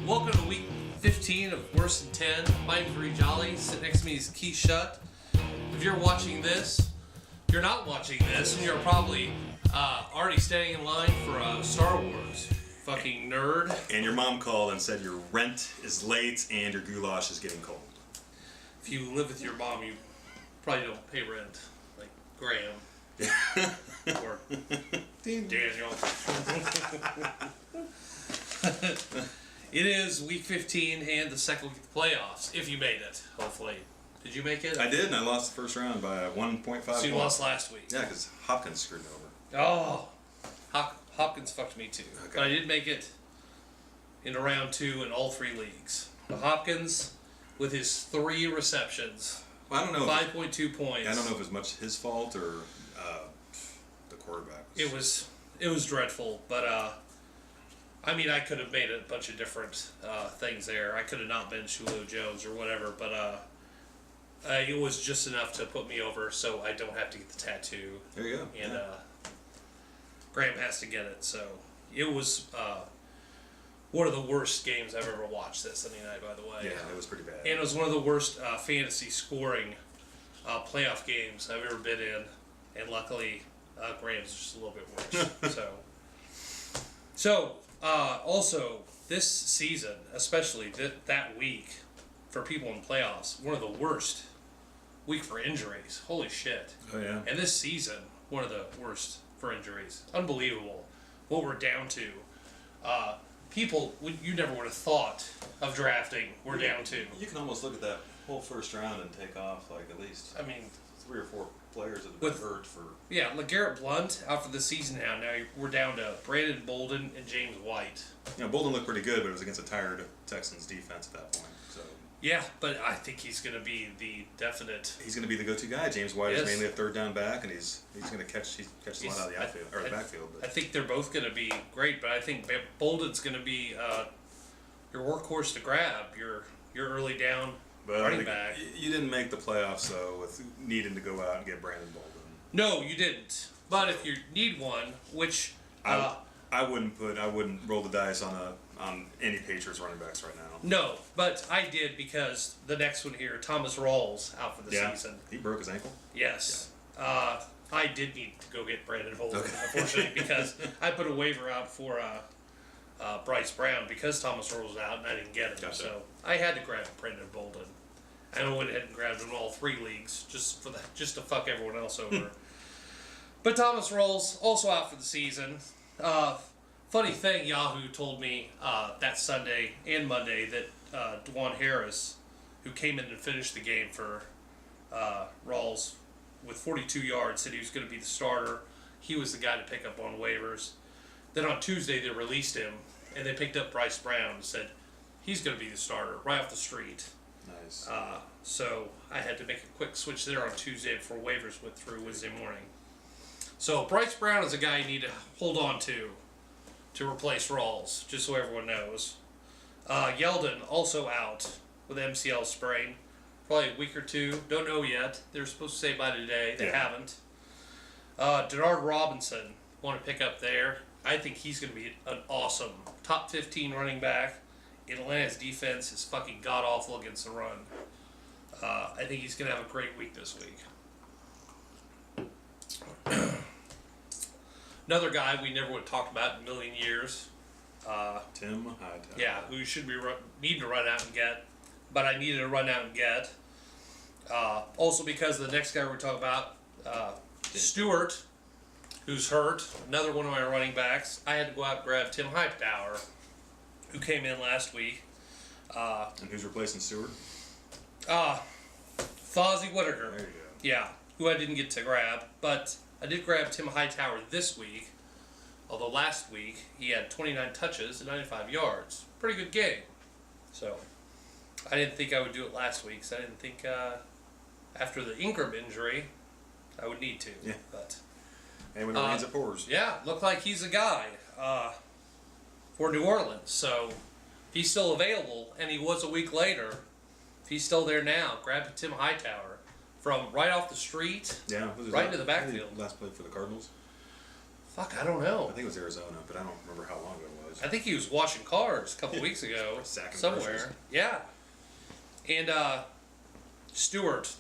Welcome to week 15 of Worse Than 10. My name's Reed Jolly. Sitting next to me is Keith Shutt. If you're watching this, you're not watching this, and you're probably already standing in line for Star Wars. Fucking nerd. And your mom called and said your rent is late and your goulash is getting cold. If you live with your mom, you probably don't pay rent. Like Graham. Or Daniel. It is week 15 and the second week of the playoffs. If you made it, hopefully. Did you make it? I did, and I lost the first round by 1.5 So you lost last week. Yeah, because Hopkins screwed me over. Oh, Hopkins fucked me too. Okay. But I did make it into round 2 in all 3 leagues. But Hopkins, with his 3 receptions, Well, I don't know. 5.2 points. I don't know if it was much his fault or the quarterback. It was dreadful, but I mean, I could have made a bunch of different things there. I could have not been Julio Jones or whatever, but it was just enough to put me over, so I don't have to get the tattoo. There you go. And yeah. Graham has to get it, so it was one of the worst games I've ever watched that Sunday night, by the way. Yeah, it was pretty bad. And it was one of the worst fantasy scoring playoff games I've ever been in, and luckily Graham's just a little bit worse. Also, this season, especially that week, for people in playoffs, one of the worst week for injuries. Holy shit. Oh, yeah. And this season, one of the worst for injuries. Unbelievable what we're down to. People you never would have thought of drafting, we're down to. You can almost look at that whole first round and take off, like, at least I mean, 3 or 4 players that have been hurt for... Yeah, LeGarrette Blount out for the season now. Now we're down to Brandon Bolden and James White. You know, Bolden looked pretty good, but it was against a tired Texans defense at that point. So Yeah, but I think he's going to be the definite... he's going to be the go-to guy. James White Yes. is mainly a third down back, and he's going to catch a lot out of the outfield or the backfield. I But think they're both going to be great, but I think Bolden's going to be your workhorse to grab, your early down running back. You didn't make the playoffs though with needing to go out and get Brandon Bolden. No, you didn't. But if you need one, which I wouldn't roll the dice on any Patriots running backs right now. no, but I did because the next one here, Thomas Rawls out for the season. He broke his ankle. Yes. I did need to go get Brandon Bolden, unfortunately, because I put a waiver out for Bryce Brown because Thomas Rawls was out and I didn't get him. Gotcha. So I had to grab Brandon Bolden. And I went ahead and grabbed him in all 3 leagues just to fuck everyone else over. But Thomas Rawls also out for the season. Funny thing, Yahoo told me that Sunday and Monday that Dwan Harris, who came in and finished the game for Rawls with 42 yards, said he was going to be the starter. He was the guy to pick up on waivers. Then on Tuesday they released him, and they picked up Bryce Brown and said he's going to be the starter right off the street. Nice. So I had to make a quick switch there on Tuesday before waivers went through Wednesday morning. So Bryce Brown is a guy you need to hold on to replace Rawls, just so everyone knows. Yeldon also out with MCL sprain. Probably a week or 2. Don't know yet. They're supposed to say by today. They haven't. Denard Robinson, want to pick up there. I think he's going to be an awesome top 15 running back. Atlanta's defense is fucking god-awful against the run. I think he's going to have a great week this week. Another guy we never would have talked about in a million years. Tim Hightower. Yeah, who should be needing to run out and get. But I needed to run out and get. Also because the next guy we're talking about, Stewart, who's hurt, another one of my running backs. I had to go out and grab Tim Hightower, who came in last week. And who's replacing Stewart? Fozzie Whitaker. There you go. Yeah, who I didn't get to grab, but I did grab Tim Hightower this week, although last week he had 29 touches and 95 yards. Pretty good game. So, I didn't think I would do it last week, so I didn't think after the Ingram injury I would need to. Yeah. But And when it rains, it pours. yeah, looked like he's a guy for New Orleans. So, if he's still available, and he was a week later, if he's still there now, grab Tim Hightower from right off the street, Yeah. right into the backfield. Last played for the Cardinals. Fuck, I don't know. I think it was Arizona, but I don't remember how long ago it was. I think he was washing cars a couple weeks ago Sacking somewhere. groceries. Yeah. And Stewart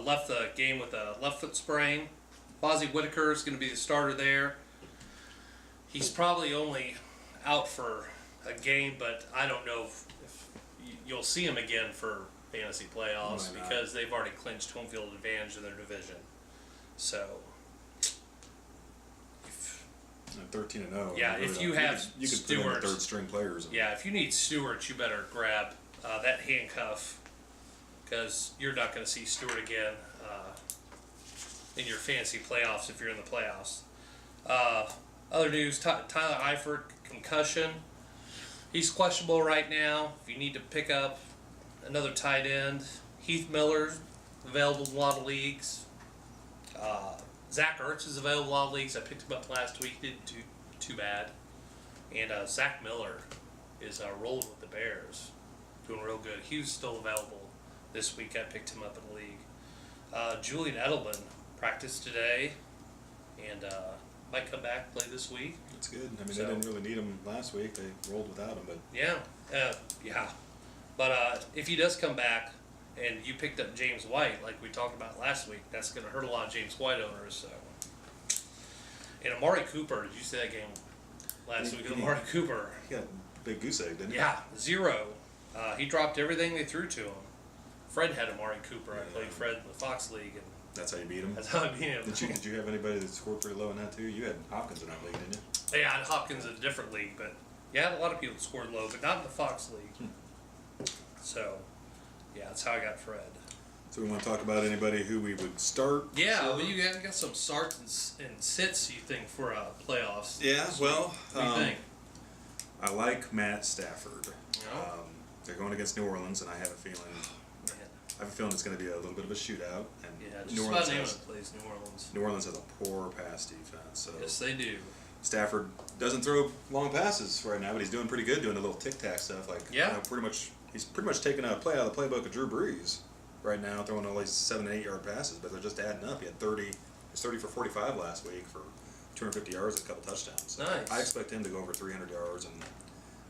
left the game with a left foot sprain. Fozzie Whitaker is going to be the starter there. He's probably only out for a game, but I don't know if you'll see him again for fantasy playoffs Why not? because they've already clinched home field advantage in their division. So, At 13-0. Yeah, if you have you could put in the Stewart. third string players. yeah, if you need Stewart, you better grab that handcuff because you're not going to see Stewart again in your fantasy playoffs if you're in the playoffs. Other news, Tyler Eifert, concussion. He's questionable right now. If you need to pick up another tight end, Heath Miller, available in a lot of leagues. Zach Ertz is available in a lot of leagues. I picked him up last week. Didn't do too bad. And Zach Miller is rolling with the Bears. Doing real good. He was still available this week. I picked him up in the league. Julian Edelman practiced today and might come back play this week. That's good. I mean, So- they didn't really need him last week. They rolled without him, but Yeah, yeah. But if he does come back and you picked up James White, like we talked about last week, that's going to hurt a lot of James White owners. So, and Amari Cooper, did you see that game last week? Amari Cooper, he got a big goose egg, didn't he? yeah, 0. He dropped everything they threw to him. Fred had Amari Cooper. I played Fred in the Fox League, and That's how you beat him. that's how I beat him. Did you have anybody that scored pretty low in that too? You had Hopkins in that league, didn't you? Yeah, I had Hopkins in a different league, but yeah, I had a lot of people scored low, but not in the Fox League. So, yeah, that's how I got Fred. So we want to talk about anybody who we would start. Yeah, for? well, you got some starts and sits, you think, for playoffs. Yeah, well, What do you think? I like Matt Stafford. No? They're going against New Orleans, and I have a feeling Man, it's going to be a little bit of a shootout. And yeah, New just Orleans about anyone has, plays New Orleans. New Orleans has a poor pass defense. So Yes, they do. Stafford doesn't throw long passes right now, but he's doing pretty good doing the little tic tac stuff. Like Yeah. He's pretty much taking a play out of the playbook of Drew Brees right now, throwing only 7 and 8 yard passes, but they're just adding up. He had 30 for 45 last week for 250 yards and a couple touchdowns. So Nice. I expect him to go over 300 yards and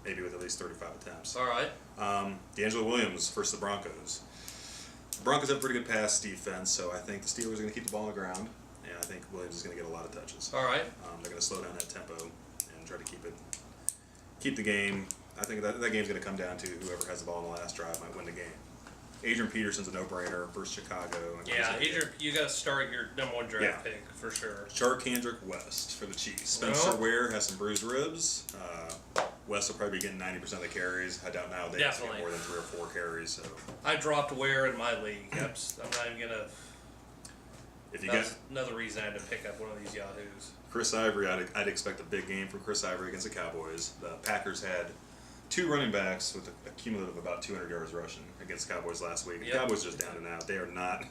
maybe with at least 35 attempts. All right. D'Angelo Williams versus the Broncos. The Broncos have a pretty good pass defense, so I think the Steelers are going to keep the ball on the ground, and I think Williams is going to get a lot of touches. All right. They're going to slow down that tempo and try to keep the game. I think that game's going to come down to whoever has the ball on the last drive might win the game. Adrian Peterson's a no-brainer versus Chicago. And Yeah, Adrian, you got to start your number 1 draft Yeah. pick for sure. Kendrick West for the Chiefs. Spencer Well. Ware has some bruised ribs. West will probably be getting 90% of the carries. I doubt nowadays he'll Definitely. get more than 3 or 4 carries. So I dropped Ware in my league. I'm not even gonna. if you That's get another reason I had to pick up one of these yahoos. Chris Ivory, I'd expect a big game from Chris Ivory against the Cowboys. The Packers had 2 running backs with a cumulative of about 200 yards rushing against the Cowboys last week. The Yep. Cowboys are just down and out. They are not.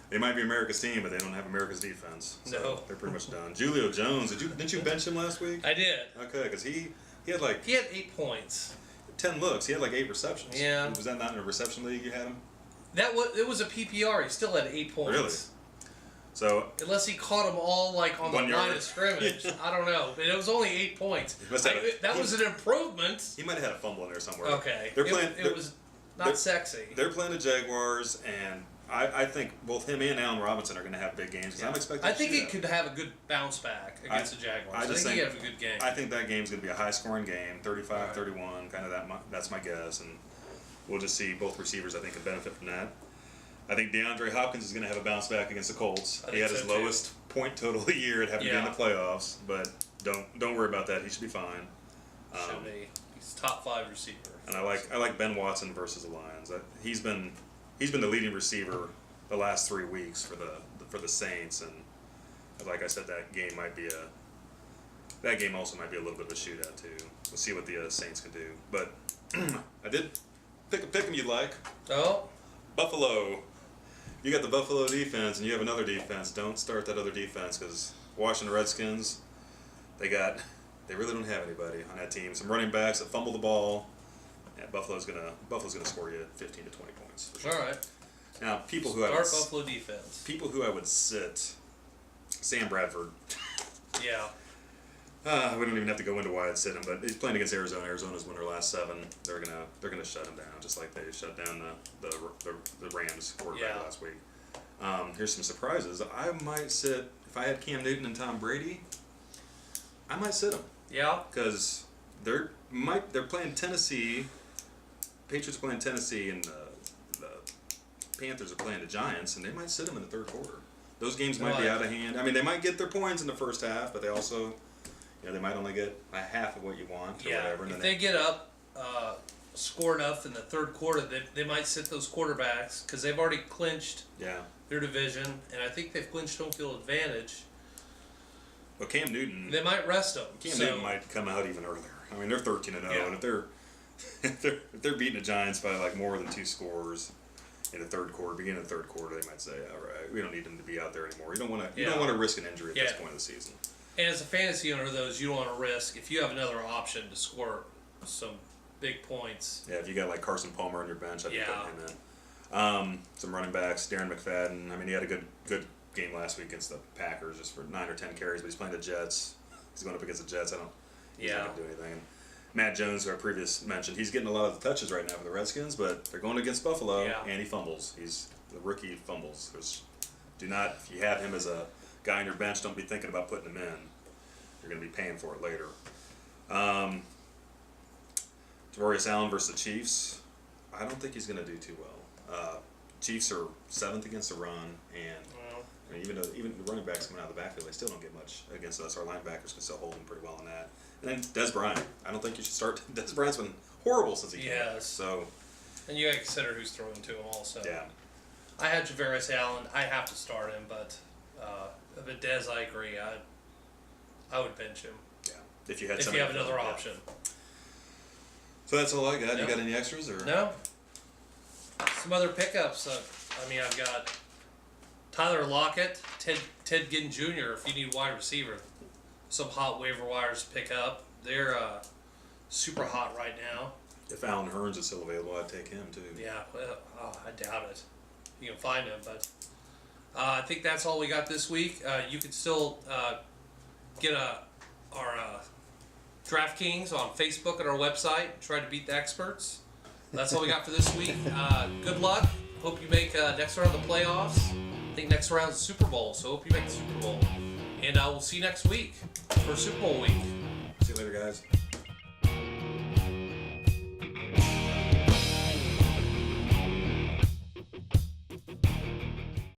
They might be America's team, but they don't have America's defense. So No. they're pretty much done. Julio Jones, didn't you bench him last week? I did. Okay, because he had like He had 8 points. 10 looks. He had like 8 receptions. Yeah. Was that not in a reception league you had him? It was a PPR. He still had 8 points. Really? So Unless he caught them all like on the 1 line yard. of scrimmage. I don't know. But it was only 8 points. must have That was an improvement. he might have had a fumble in there somewhere. Okay. They're playing. It was not sexy. They're playing the Jaguars, and I think both him and Allen Robinson are going to have big games. 'Cause I'm expecting. I think a he shootout. could have a good bounce back against the Jaguars. I I just think he think- have a good game. I think that game's going to be a high-scoring game, 35, Right. 31, kind of that's my guess, and we'll just see both receivers. I think can benefit from that. I think DeAndre Hopkins is going to have a bounce back against the Colts. I He think had his so, too. lowest point total of the year at having been in Yeah. the playoffs, but don't worry about that. He should be fine. Should be. He's top 5 receiver. And I like Ben Watson versus the Lions. He's been the leading receiver the last 3 weeks for the Saints, and like I said, that game also might be a little bit of a shootout too. We'll see what the Saints can do. But I did pick a pick 'em you like. Oh, Buffalo. You got the Buffalo defense, and you have another defense. Don't start that other defense because Washington Redskins, they really don't have anybody on that team. Some running backs that fumble the ball. Yeah, Buffalo's gonna score you 15 to 20 points. For sure. all right. Now, people who Start Buffalo defense. I would sit, Sam Bradford. Yeah. We don't even have to go into why I'd sit him, but he's playing against Arizona. Arizona's won their last 7. They're gonna shut him down, just like they shut down the Rams quarterback last week. Here's some surprises. I might sit if I had Cam Newton and Tom Brady. I might sit him. Yeah. Because they're playing Tennessee. Patriots are playing Tennessee, and the Panthers are playing the Giants, and they might sit them in the third quarter. Those games might be out of hand. I mean, they might get their points in the first half, but they also, they might only get a half of what you want or whatever. And if they get up, score enough in the third quarter, they might sit those quarterbacks because they've already clinched their division, and I think they've clinched home field advantage. But Cam Newton, they might rest them. Cam Newton might come out even earlier. I mean, they're 13-0, and if they're beating the Giants by like more than 2 scores in the third quarter, beginning of the third quarter, they might say, "All right, we don't need him to be out there anymore." You don't want to risk an injury at this point of the season. And as a fantasy owner, those you don't want to risk if you have another option to score some big points. Yeah, if you got like Carson Palmer on your bench, I'd be putting him in. Some running backs, Darren McFadden. I mean, he had a good game last week against the Packers, just for 9 or 10 carries, but he's playing the Jets. He's going up against the Jets. He's not going to do anything. And Matt Jones, who I previously mentioned, he's getting a lot of the touches right now for the Redskins, but they're going against Buffalo, and he fumbles. He's the rookie fumbles. If you have him as a guy on your bench, don't be thinking about putting him in. You're going to be paying for it later. Javorius Allen versus the Chiefs. I don't think he's going to do too well. Chiefs are 7th against the run, and I mean, even the running backs coming out of the backfield, they still don't get much against us. Our linebackers can still hold them pretty well on that. And then Des Bryant. I don't think you should start. Des Bryant's been horrible since he came back. So, and you got to consider who's throwing to him also. Yeah. I had Javorius Allen. I have to start him, but Dez, I agree. I would bench him. Yeah. If you had another option. So that's all I got. You got any extras or no? Some other pickups. I've got Tyler Lockett, Ted Ginn Jr. If you need wide receiver, some hot waiver wires to pick up. They're super hot right now. If Alan Hearns is still available, I'd take him too. Yeah, well, I doubt it. You can find him, but I think that's all we got this week. You can still get our DraftKings on Facebook and our website. Try to beat the experts. That's all we got for this week. Good luck. Hope you make next round of the playoffs. I think next round is Super Bowl, so hope you make the Super Bowl. And we'll see you next week for Super Bowl week. See you later, guys.